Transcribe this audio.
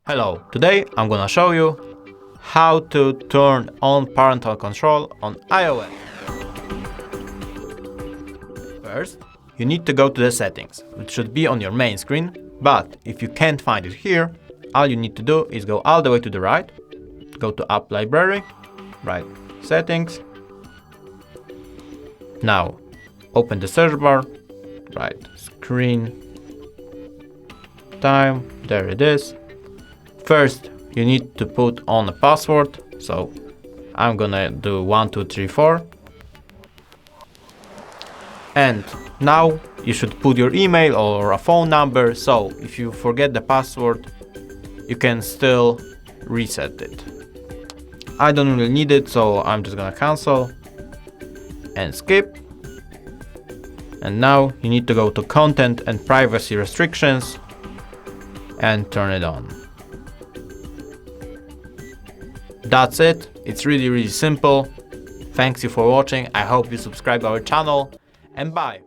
Hello, today I'm gonna show you how to turn on parental control on iOS. First, you need to go to the settings, which should be on your main screen, but if you can't find it here, all you need to do is go all the way to the right, go to App Library, right Settings. Now, open the search bar, write screen time, there it is. First, you need to put on a password, so I'm gonna do 1234. And now you should put your email or a phone number, so if you forget the password, you can still reset it. I don't really need it, so I'm just gonna cancel and skip. And now you need to go to Content and Privacy Restrictions and turn it on. That's it. It's really simple. Thanks you for watching. I hope you subscribe our channel and bye.